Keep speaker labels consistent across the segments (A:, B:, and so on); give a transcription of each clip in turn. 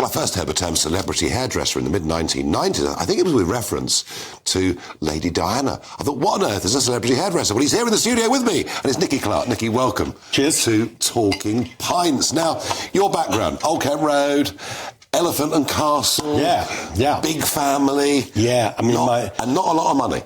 A: Well, I first heard the term celebrity hairdresser in the mid-1990s. I think it was with reference to Lady Diana. I thought, what on earth is a celebrity hairdresser? Well, he's here in the studio with me, and it's Nicky Clarke. Nicky, welcome.
B: Cheers.
A: To Talking Pints. Now, your background, Old Kent Road, Elephant and Castle.
B: Yeah.
A: Big family.
B: Yeah, I mean,
A: and not a lot of money.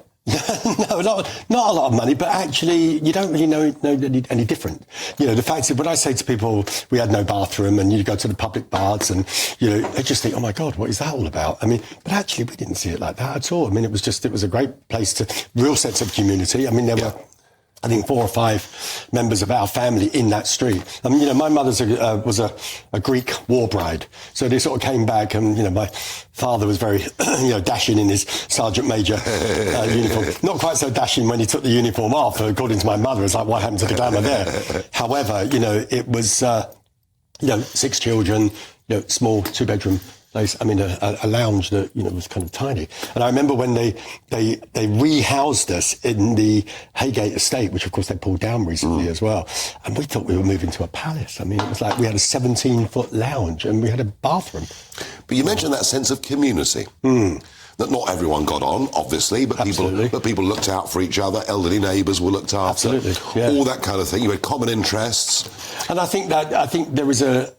B: No, not a lot of money, but actually you don't really know any different. You know, the fact is, when I say to people, we had no bathroom and you go to the public baths and, you know, they just think, oh my God, what is that all about? I mean, but actually we didn't see it like that at all. I mean, it was a great place real sense of community. I mean, there were, I think, 4 or 5 members of our family in that street. I mean, you know, my mother was a Greek war bride. So they sort of came back and, you know, my father was very, you know, dashing in his Sergeant Major uniform. Not quite so dashing when he took the uniform off, according to my mother. It's like, what happened to the glamour there? However, you know, it was, you know, 6 children, you know, small 2-bedroom place. I mean, a lounge that, you know, was kind of tiny. And I remember when they rehoused us in the Haygate estate, which of course they pulled down recently as well. And we thought we were moving to a palace. I mean, it was like we had a 17-foot lounge and we had a bathroom.
A: But you mentioned that sense of community. That not everyone got on, obviously, but people looked out for each other. Elderly neighbours were looked after.
B: Absolutely, yeah.
A: All that kind of thing. You had common interests.
B: And I think there was a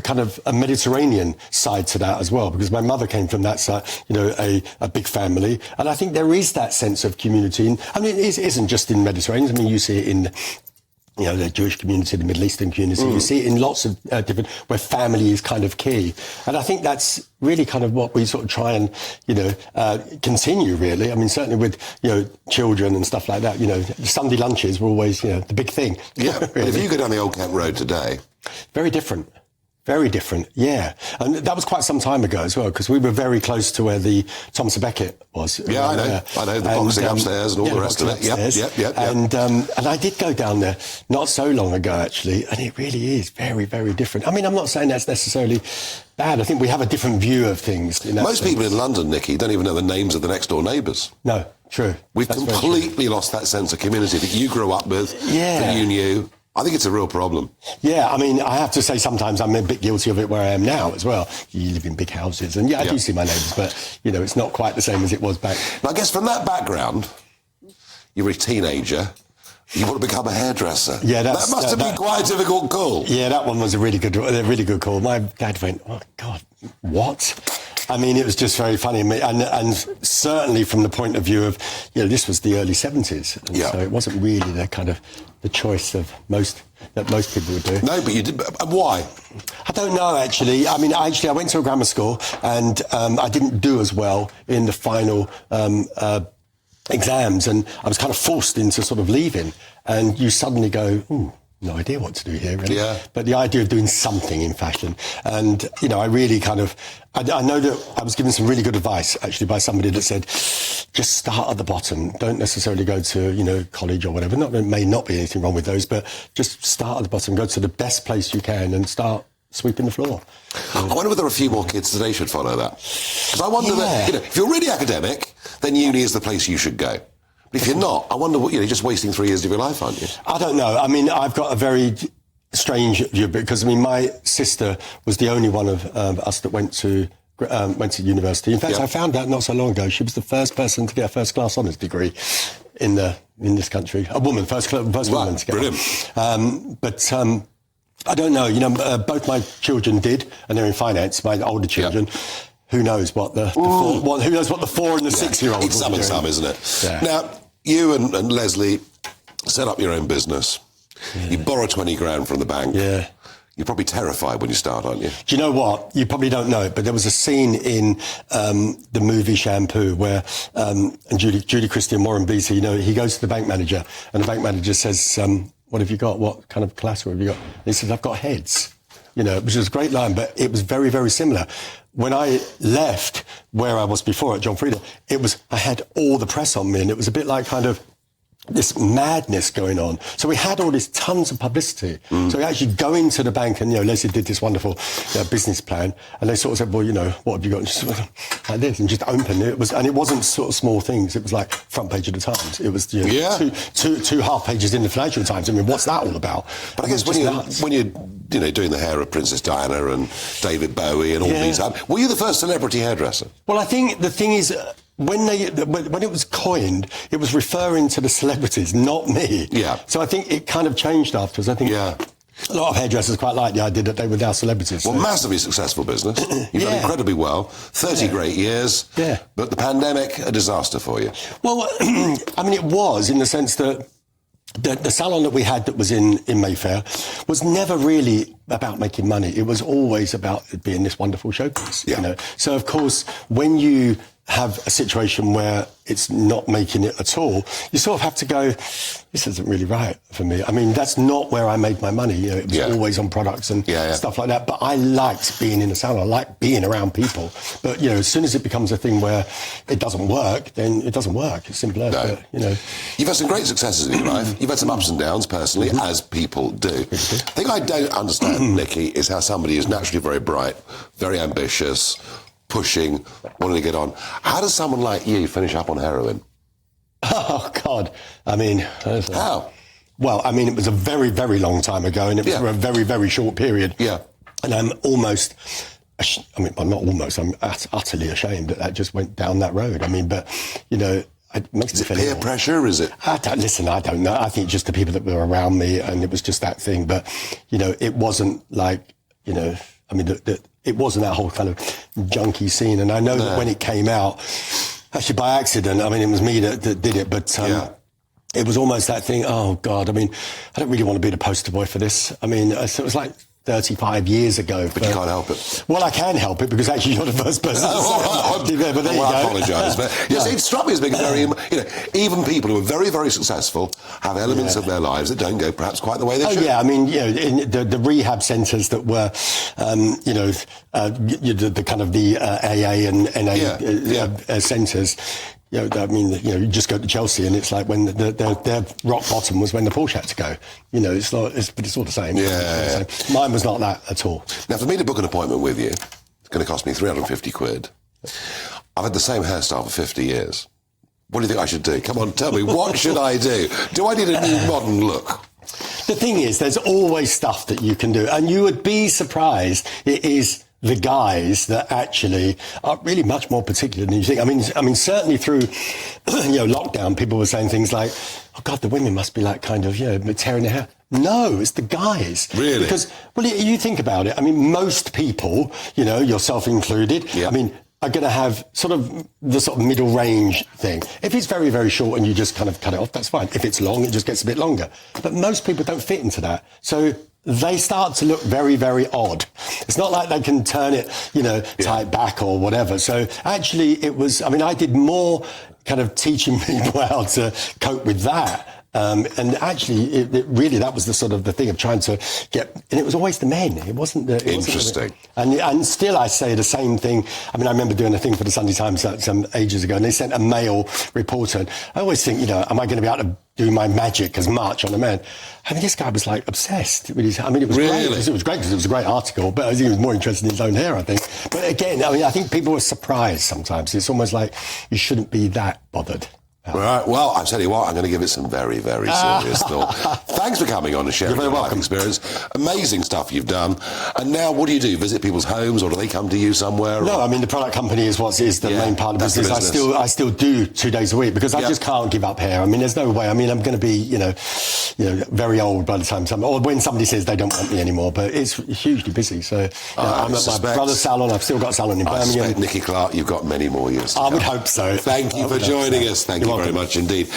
B: kind of a Mediterranean side to that as well, because my mother came from that side, you know, a big family. And I think there is that sense of community. And I mean, it isn't just in Mediterranean. I mean, you see it in, you know, the Jewish community, the Middle Eastern community. You see it in lots of different, where family is kind of key. And I think that's really kind of what we sort of try and, you know, continue, really. I mean, certainly with, you know, children and stuff like that, you know, Sunday lunches were always, you know, the big thing.
A: Yeah, really. But if you go down the Old Kent Road today...
B: Very different. Very different, yeah. And that was quite some time ago as well, because we were very close to where the Thomas à Becket was.
A: Yeah, I know, the boxing upstairs and all the rest of it. Yep.
B: And I did go down there not so long ago, actually, and it really is very, very different. I mean, I'm not saying that's necessarily bad. I think we have a different view of things.
A: Most people in London, Nicky, don't even know the names of the next-door neighbours.
B: No, true.
A: We've completely lost that sense of community that you grew up with, that you knew. I think it's a real problem. Yeah,
B: I mean, I have to say sometimes I'm a bit guilty of it where I am now as well. You live in big houses, and I do see my neighbours, but, you know, it's not quite the same as it was back.
A: Now, I guess from that background, you were a teenager, you want to become a hairdresser. Yeah, that must have been quite a difficult call.
B: Yeah, that one was a really good call. My dad went, oh, God, what? I mean, it was just very funny. And certainly from the point of view of, you know, this was the early 70s. And so it wasn't really the choice of most people would do.
A: No, but you did. Why?
B: I don't know, actually. I mean, I went to a grammar school and I didn't do as well in the final exams, and I was kind of forced into sort of leaving. And you suddenly go, no idea what to do here, really.
A: Yeah.
B: But the idea of doing something in fashion. And, you know, I really kind of... I know that I was given some really good advice, actually, by somebody that said, just start at the bottom. Don't necessarily go to, you know, college or whatever. Not that there may not be anything wrong with those, but just start at the bottom. Go to the best place you can and start sweeping the floor.
A: I wonder whether a few more kids today should follow that. Because I wonder that, you know, if you're really academic, then uni is the place you should go. But if you're not, I wonder what, you know, you're just wasting 3 years of your life, aren't you?
B: I don't know. I mean, I've got a very strange view, because, I mean, my sister was the only one of us that went to university. In fact, I found out not so long ago, she was the first person to get a first-class honours degree in this country. A woman, first woman to get
A: brilliant.
B: But I don't know. You know, both my children did, and they're in finance, my older children. Who knows what the 4 and the 6-year-olds?
A: It's some and some, isn't it?
B: Yeah.
A: Now, you and Leslie set up your own business. You borrow 20 grand from the bank.
B: Yeah.
A: You're probably terrified when you start, aren't you?
B: Do you know what? You probably don't know it, but there was a scene in the movie Shampoo where and Judy Christie, Warren Beatty, you know, he goes to the bank manager, and the bank manager says, what have you got? What kind of collateral have you got? And he says, I've got heads. You know, which was a great line, but it was very, very similar. When I left where I was before at John Frieda, I had all the press on me, and it was a bit like kind of this madness going on. So we had all this tons of publicity. So we actually go into the bank and, Leslie did this wonderful business plan, and they sort of said, well, what have you got? And just like this, and just opened it. And it wasn't sort of small things. It was like front page of the Times. It was two half pages in the Financial Times. I mean, what's that all about?
A: But I guess when you're doing the hair of Princess Diana and David Bowie and all these, were you the first celebrity hairdresser?
B: Well, I think the thing is, when it was coined, it was referring to the celebrities, not me.
A: Yeah.
B: So I think it kind of changed afterwards. I think a lot of hairdressers quite like the idea that they were now celebrities.
A: Well, massively successful business. You've done incredibly well. 30 great years.
B: Yeah.
A: But the pandemic, a disaster for you.
B: Well, I mean, it was in the sense that the salon that we had that was in Mayfair was never really about making money. It was always about it being this wonderful showpiece.
A: Yeah.
B: So, of course, when you have a situation where it's not making it at all, you sort of have to go, this isn't really right for me. I mean, that's not where I made my money. It was always on products and stuff like that. But I liked being in the salon. I liked being around people. But, as soon as it becomes a thing where it doesn't work, then it doesn't work. It's simple as that.
A: You've had some great successes in your life. You've had some ups and downs personally, as people do. The thing I don't understand, Nicky, is how somebody who's naturally very bright, very ambitious, pushing, wanting to get on. How does someone like you finish up on heroin?
B: Oh, God. I mean...
A: How?
B: Well, I mean, it was a very, very long time ago, and it was for a very, very short period.
A: Yeah.
B: And I'm almost... I'm not almost. I'm utterly ashamed that just went down that road. I mean, but, it makes me feel
A: peer pressure, is it?
B: I don't know. I think just the people that were around me, and it was just that thing. But, it wasn't like, it wasn't that whole kind of junkie scene. And I know that when it came out, actually by accident, I mean, it was me that did it, but it was almost that thing, oh, God, I mean, I don't really want to be the poster boy for this. I mean, it was like 35 years ago.
A: But you can't help it.
B: Well, I can help it because actually you're the first person to say it. But there you go.
A: I apologise. But yes, it struck me as being very, even people who are very, very successful have elements of their lives that don't go perhaps quite the way they should.
B: Yeah, I mean, in the rehab centres that were, the kind of the AA and NA centres. I mean, you just go to Chelsea and it's like when their rock bottom was when the Porsche had to go. But it's all the same.
A: Yeah.
B: Mine was not that at all.
A: Now, for me to book an appointment with you, it's going to cost me 350 quid. I've had the same hairstyle for 50 years. What do you think I should do? Come on, tell me, what should I do? Do I need a new modern look?
B: The thing is, there's always stuff that you can do. And you would be surprised. It is the guys that actually are really much more particular than you think. I mean, certainly through, lockdown, people were saying things like, oh, God, the women must be like kind of, tearing their hair. No, it's the guys.
A: Really?
B: Because, you think about it. I mean, most people, yourself included, I mean, are going to have the middle range thing. If it's very, very short and you just kind of cut it off, that's fine. If it's long, it just gets a bit longer. But most people don't fit into that. So they start to look very, very odd. It's not like they can turn it, tight back or whatever. So actually it was, I did more kind of teaching people how to cope with that. And actually, it really, that was the thing of trying to get, and it was always the men. It wasn't the...
A: Interesting.
B: And still I say the same thing. I remember doing a thing for the Sunday Times some ages ago, and they sent a male reporter. And I always think, am I going to be able to do my magic as much on a man? This guy was like obsessed with his... it was
A: really?
B: Great. It was great because it was a great article, but I think he was more interested in his own hair, I think. But again, I think people were surprised sometimes. It's almost like you shouldn't be that bothered.
A: Right. Well, I'll tell you what, I'm going to give it some very, very serious thought. Thanks for coming on and sharing your life experience. Amazing stuff you've done. And now, what do? Visit people's homes, or do they come to you somewhere?
B: No, the product company is the main part of the business. I still do 2 days a week because I just can't give up hair. There's no way. I'm going to be, very old by the time or when somebody says they don't want me anymore. But it's hugely busy. So I'm at my brother's salon. I've still got a salon in Birmingham.
A: I suspect, Nicky Clarke, you've got many more years to come.
B: I would hope so.
A: Thank you for joining us. Thank you very much indeed.